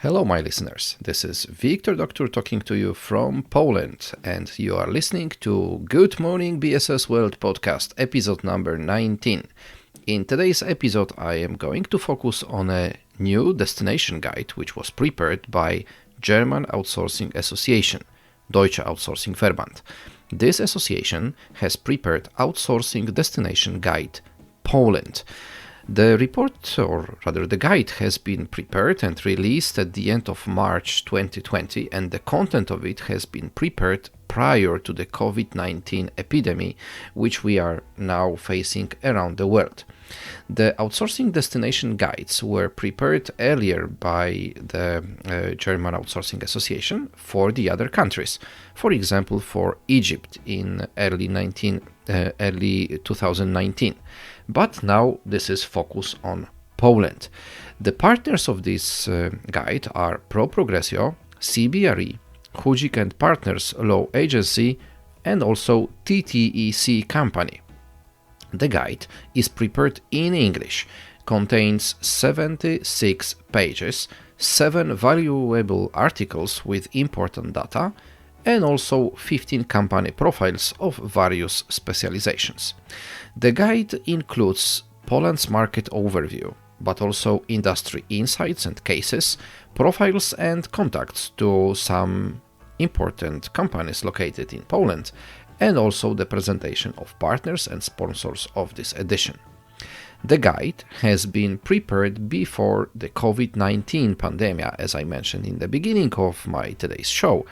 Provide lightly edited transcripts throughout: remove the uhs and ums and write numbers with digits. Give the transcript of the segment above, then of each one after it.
Hello, my listeners. This is Wiktor Doctor talking to you from Poland, and you are listening to Good Morning BSS World podcast, episode number 19. In today's episode, I am going to focus on a new destination guide which was prepared by German Outsourcing Association, Deutsche Outsourcing Verband. This association has prepared Outsourcing Destination Guide Poland. The report, or rather the guide, has been prepared and released at the end of March 2020, and the content of it has been prepared prior to the COVID-19 epidemic, which we are now facing around the world. The outsourcing destination guides were prepared earlier by the German Outsourcing Association for the other countries. For example, for Egypt in early 2019. But now this is focused on Poland. The partners of this guide are Pro Progressio, CBRE, Chudzik Partners Law Agency, and also TTEC company. The guide is prepared in English, contains 76 pages, 7 valuable articles with important data, and also 15 company profiles of various specializations. The guide includes Poland's market overview, but also industry insights and cases, profiles and contacts to some important companies located in Poland, and also the presentation of partners and sponsors of this edition. The guide has been prepared before the COVID-19 pandemic, as I mentioned in the beginning of my today's show,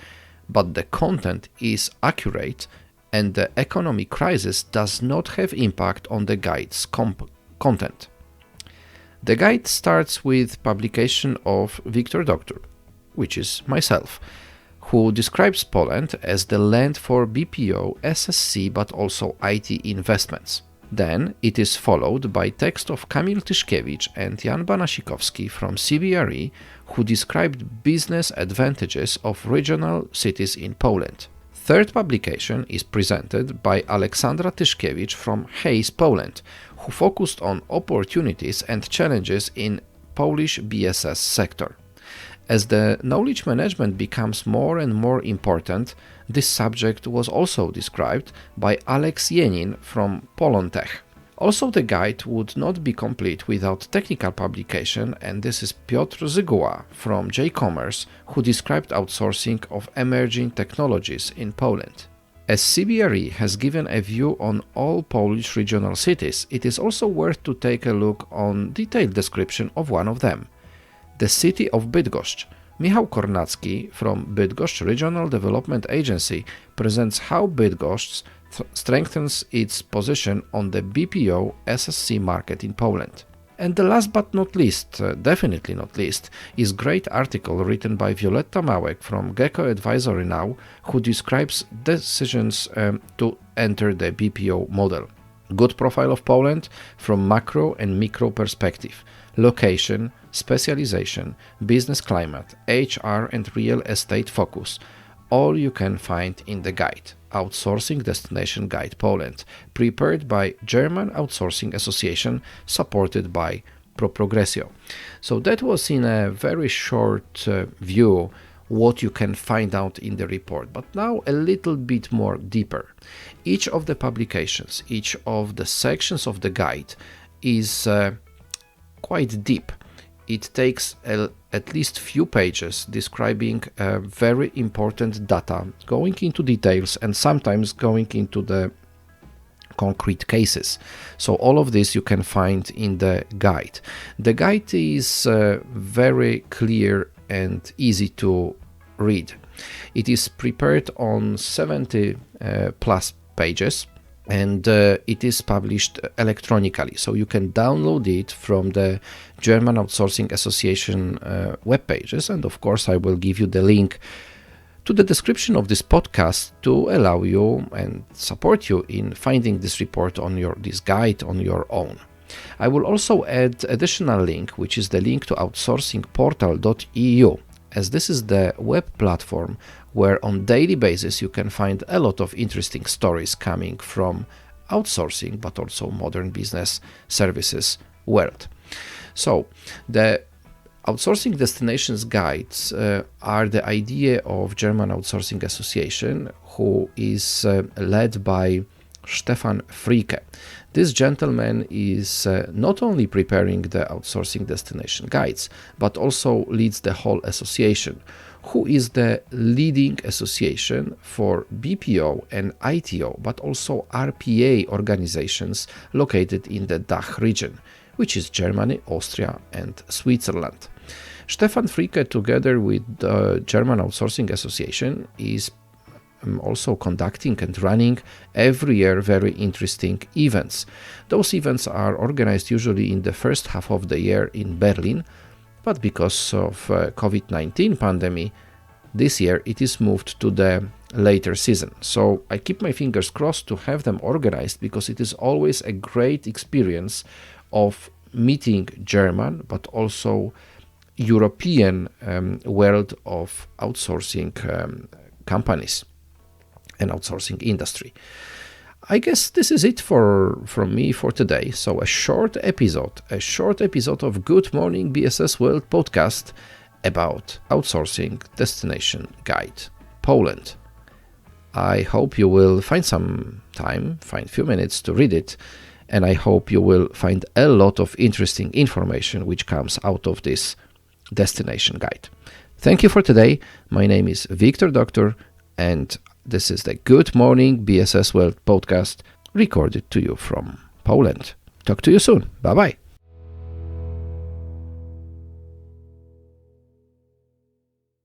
but the content is accurate and the economic crisis does not have impact on the guide's content. The guide starts with publication of Wiktor Doctor, which is myself, who describes Poland as the land for BPO, SSC, but also IT investments. Then it is followed by text of Kamil Tyszkiewicz and Jan Banasikowski from CBRE, who described business advantages of regional cities in Poland. Third publication is presented by Aleksandra Tyszkiewicz from Hayes, Poland, who focused on opportunities and challenges in Polish BSS sector. As the knowledge management becomes more and more important, this subject was also described by Alex Jenin from Polontech. Also, the guide would not be complete without technical publication, and this is Piotr Zyguła from J-Commerce, who described outsourcing of emerging technologies in Poland. As CBRE has given a view on all Polish regional cities, it is also worth to take a look on detailed description of one of them. The city of Bydgoszcz. Michał Kornacki from Bydgoszcz Regional Development Agency presents how Bydgoszcz strengthens its position on the BPO SSC market in Poland. And the last but not least, definitely not least, is great article written by Violetta Małek from Gecko Advisory Now, who describes decisions to enter the BPO model. Good profile of Poland from macro and micro perspective. Location, specialization, business climate, HR and real estate focus. All you can find in the guide, Outsourcing Destination Guide Poland, prepared by German Outsourcing Association, supported by Pro Progressio. So that was in a very short view what you can find out in the report, but now a little bit more deeper. Each of the publications, each of the sections of the guide is quite deep. It takes at least few pages describing very important data, going into details and sometimes going into the concrete cases. So all of this you can find in the guide. The guide is very clear and easy to read. It is prepared on 70 plus pages, and it is published electronically, so you can download it from the German Outsourcing Association web pages, and of course I will give you the link to the description of this podcast to allow you and support you in finding this report on this guide on your own. I will also add additional link, which is the link to outsourcingportal.eu, as this is the web platform where on daily basis you can find a lot of interesting stories coming from outsourcing, but also modern business services world. So the Outsourcing Destinations guides are the idea of German Outsourcing Association, who is led by Stefan Fricke. This gentleman is not only preparing the outsourcing destination guides, but also leads the whole association, who is the leading association for BPO and ITO, but also RPA organizations located in the DACH region, which is Germany, Austria, and Switzerland. Stefan Fricke, together with the German Outsourcing Association, is also conducting and running every year very interesting events. Those events are organized usually in the first half of the year in Berlin, but because of COVID-19 pandemic, this year it is moved to the later season. So I keep my fingers crossed to have them organized, because it is always a great experience of meeting German, but also European world of outsourcing companies and outsourcing industry. I guess this is it from me for today. So a short episode of Good Morning BSS World podcast about Outsourcing Destination Guide Poland. I hope you will find some time, find a few minutes to read it, and I hope you will find a lot of interesting information which comes out of this destination guide. Thank you for today. My name is Wiktor Doctor, and this is the Good Morning BSS World podcast recorded to you from Poland. Talk to you soon. Bye-bye.